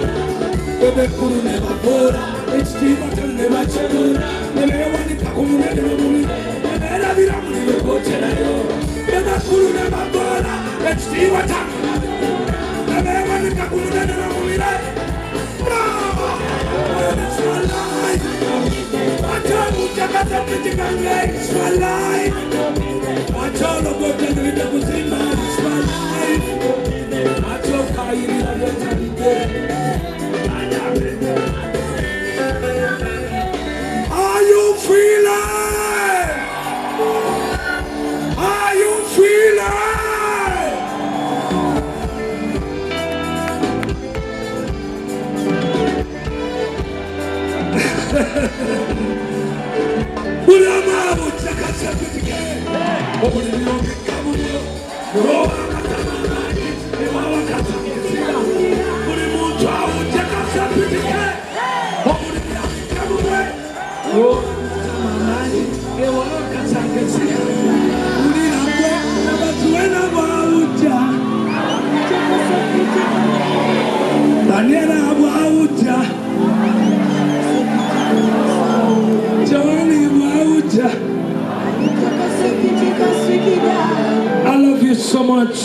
Bebecool never bora, it's Bebecool never chegura. Nebewani kakumune nebuni, nebera biramuni yokochera yo. Bebecool never bora, it's Bebecool. Nebewani kakumune nebuni, bravo. It's my life. Wacholo Mujje Concert, it's my life. Wacholo Mujje Concert, it's my life. Wacholo Mujje Concert. Are you feeling? Are you feeling? Gwanga Mujje Concert again. Open the door, come on. I love you so much.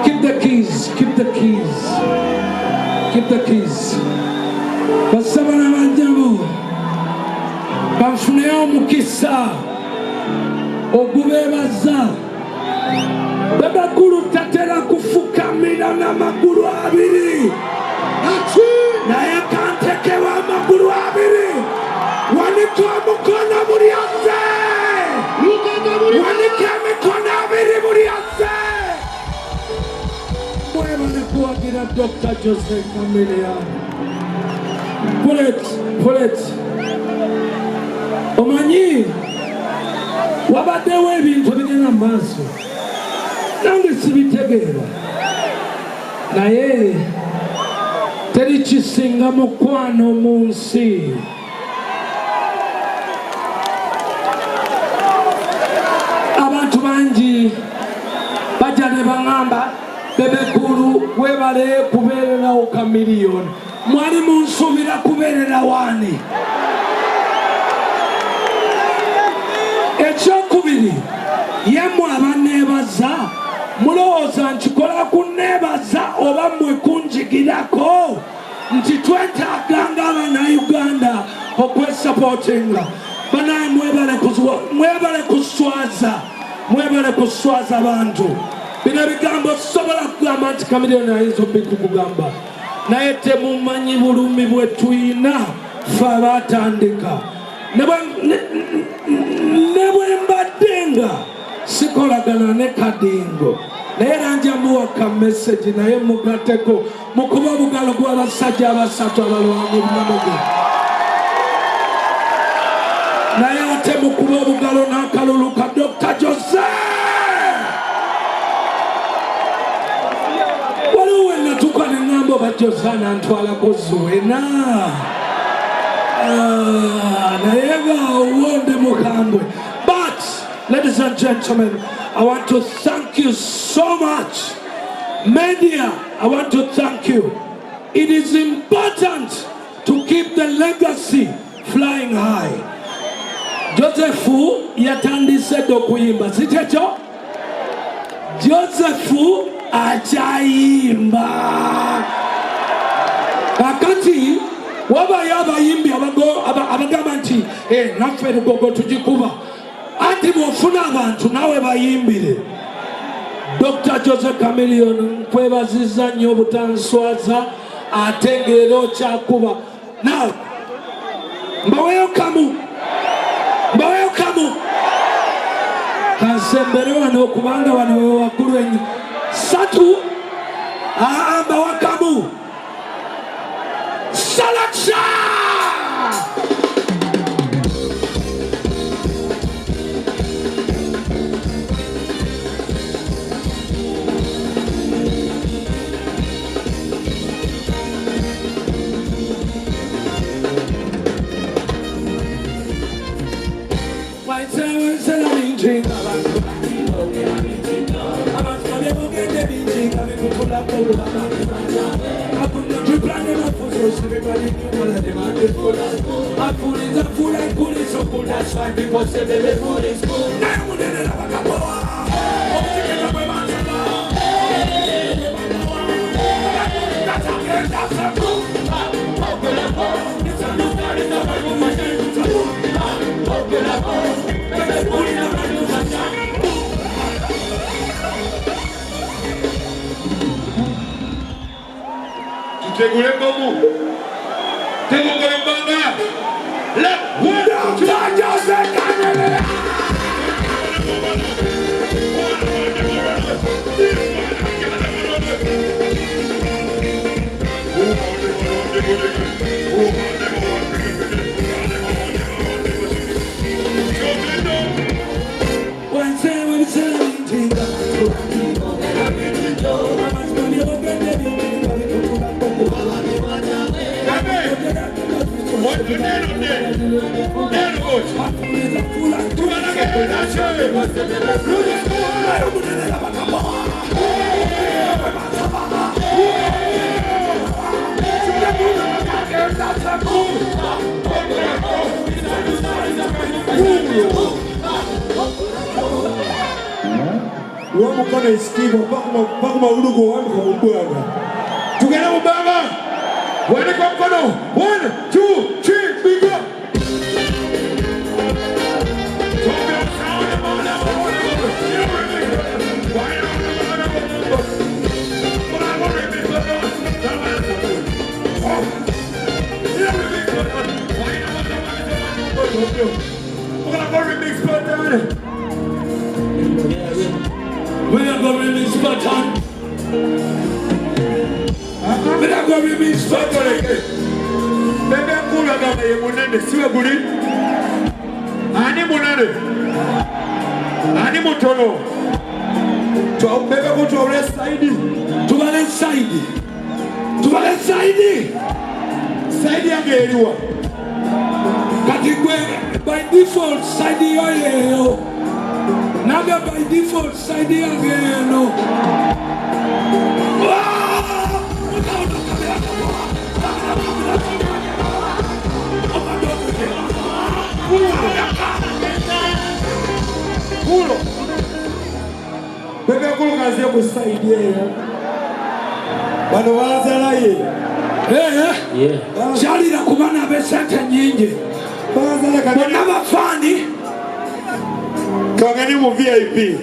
Keep the keys, keep the keys, keep the keys. Basabana banjamu, banfuneo mukisa, ogubebaza. Bebecool tatera kufukamira na maguru abiri. Na yakantekewa maguru abiri. Wanitoa mkono murianze. Wanitoa mkono abiri murianze. Mwewe nikuwa kina Dr. Joseph Kamilian. Pull it, pull it. Omanyi wabaddewo ebintu ebigenda mu maaso nange sibitegeera naye teri kisinga mukwano mu nsi. Abantu bangi bajja ne baŋŋamba Bebecool weebale kubeererawo ka miliyoni. Mwali munsuubira kubeerera waani? Ekyokubiri yemmwe abanneebaza mulowooza nkikola kunneebaza oba mmwe kunjigirako nti twetaaga ng'Abannayuganda okwesapootinga. Banaye mwebale kuswaza abantu. Bino ebigambo sobola kugamba nti Kamiliyoni ayinza okubikugamba naye temumanyi bulumi bwe tuyina ffe abaatandika. Ne bwe mbadde nga sikolagana ne Kadingo naye era nja muwaka message naye mugateko mukuba obugalo gw'abasajja abasatu abalwanyi b'Namuge. Naye ate mukuba obugalo n'akalulu ka Dr. Jose. Waliwo we natuuka ne ŋŋamba oba Jose nantwalako Zuwena. Naye ng'awonde mukambwe. But ladies and gentlemen, I want to thank you so much. Media, I want to thank you. It is important to keep the legacy flying high. Josephu yatandise okuyimba, si kyekyo? Josephu akyayimba. Kakati wabayo abayimbi abagamba nti naffe lugogo tugikuba. Anti bw'ofuna abantu nawe bayimbire. Dr. Jose Kamiliyoni nkwebazizza nnyo obutanswaza ate ng'era okyakuba. Now, mbaweyo kamu. Kansembere wano kubanga wano we waggulu ennyo. Satu mbawa kamu. Selection! That's why people say Bebecool is cool. Tegule Bobu. Tegule Banga. Let one out. What do One, two, three, big up. We are going to remix button. We are going to remix button. Bebecool agamba ye munene siwe guli tugende. Ani mutono. Bebecool tubale side. Tubale side. Tubale side. Side yange eriwa. Kati gwe by default side yoyo. Naga by default side yange no. Pulo. Bebecool kaze kusaidia ya. Bano bazala ye. Chali la kubana besete nyingi. Bazala kanini. N'abafani. Kangani mu VIP.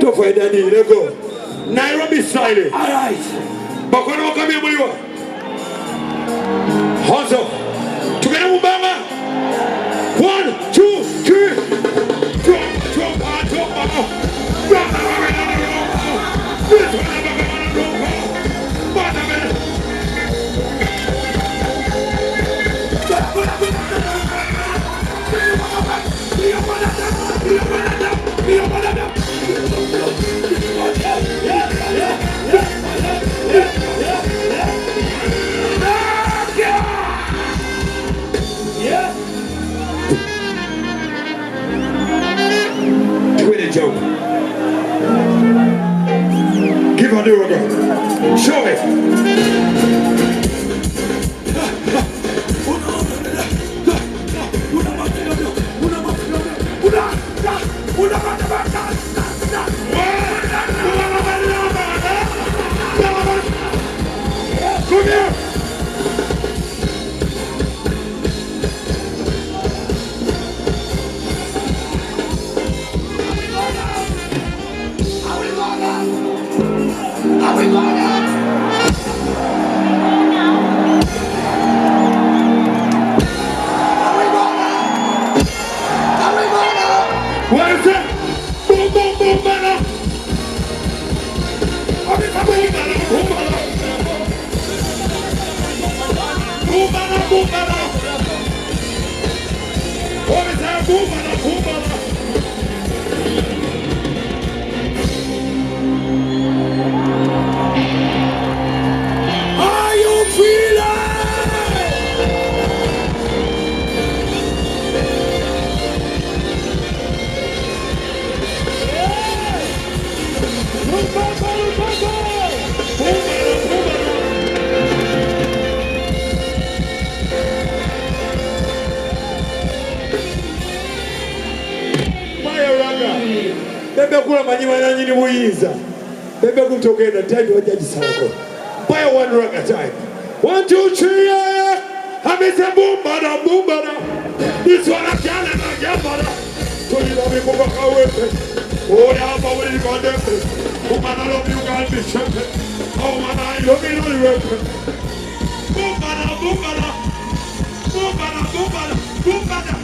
Tofaida ni lego. Nairobi style. All right. Bakono kamye muliwa. Honzo. Tugenda mu banga. 1 2 3. Joke. Give her the rubber. Show me. Come here. Bebecool manyiwa nyinyi muyiza. Bebecool togenda time wajaji sako. Buy one rag at a time. 1 2 3 yeah. Hamisa bumbada bumbada. This one I can't and I get bada. So you love me go back away. Oh yeah, but when you got them. Woman I love you can't be shaken. Oh man I love you no you. Bumbada bumbada. Bumbada bumbada bumbada.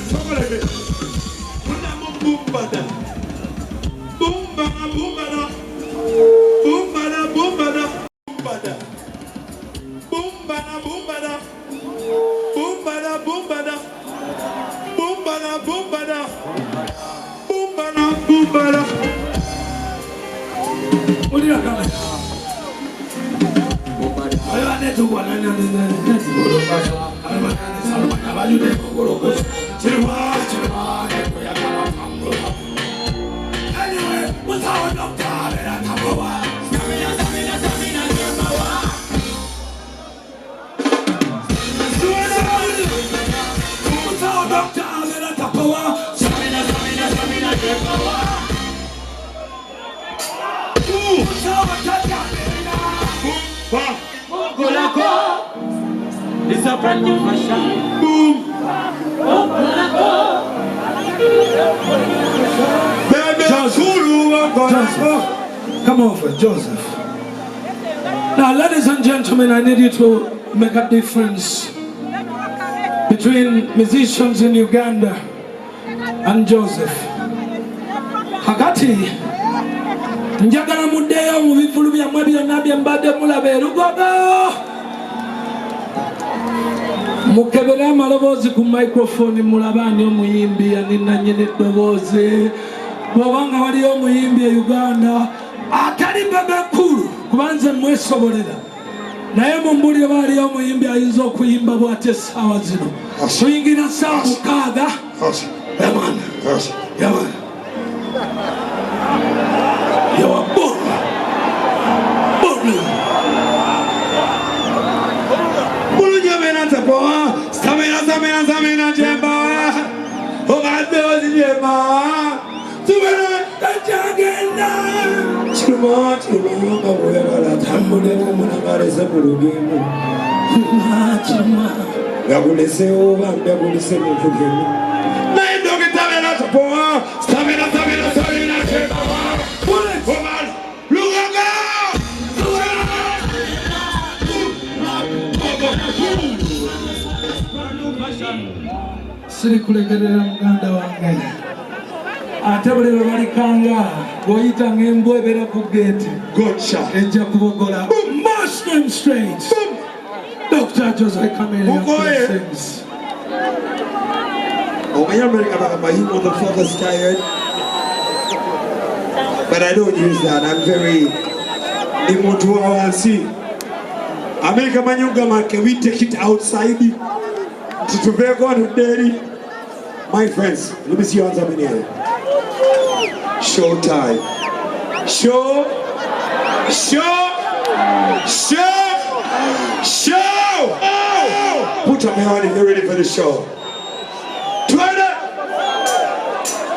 Somebody me. Bumbada. Bumbada, bumbada, bumbada, bumbada, bumbada, bumbada, bumbada, bumbada, bumbada, bumbada, bumbada, bumbada, bumbada. What do you got? I want to go and anyway, without no time, I come over. Without no time, I come over. It's a brand new fashion. Boom. Joseph. Come over, Joseph. Now, ladies and gentlemen, I need you to make a difference between musicians in Uganda and Joseph. Hakati. Njagala mudeyo mu bivulu byammwe byonna bye mbadde mulaba erugogo. mukebere amaloboozi ku microphone mulabe ani omuyimbi aninanyini eddoboozi bw'obanga waliyo omuyimbi e Uganda atali Bebecool kuba nze mwesobolera naye mumbuli oba aliyo omuyimbi ayinza okuyimba bw'ate essaawa zino tuyingira ssaawa 6 yamana yamana yawa bona bona bulungi abeera ntapoa stamina jemba obadde ozijemba tubere tajagenda kiruma nga bweyagala tambuleko munagalese mu lugendo kiruma yagulesewo bambi agulise mu lugendo naye ndogeta abeera ntapoa stamina jemba obala lugaga siri kulegerera muganda wange ate buli lwe balikanga bw'oyita ng'embwa ebeera ku geeti ejja kubogola march them straight. Dr. Jose Camelia sings. Omanyi America bagamba him on the father's tired, but I don't use that. I'm very muntu wa wansi. America manyi ogamba can we take it outside tituveeko wano deri. My friends, let me see your hands up in the air. Show time. Show. Put up your hand if you're ready for the show.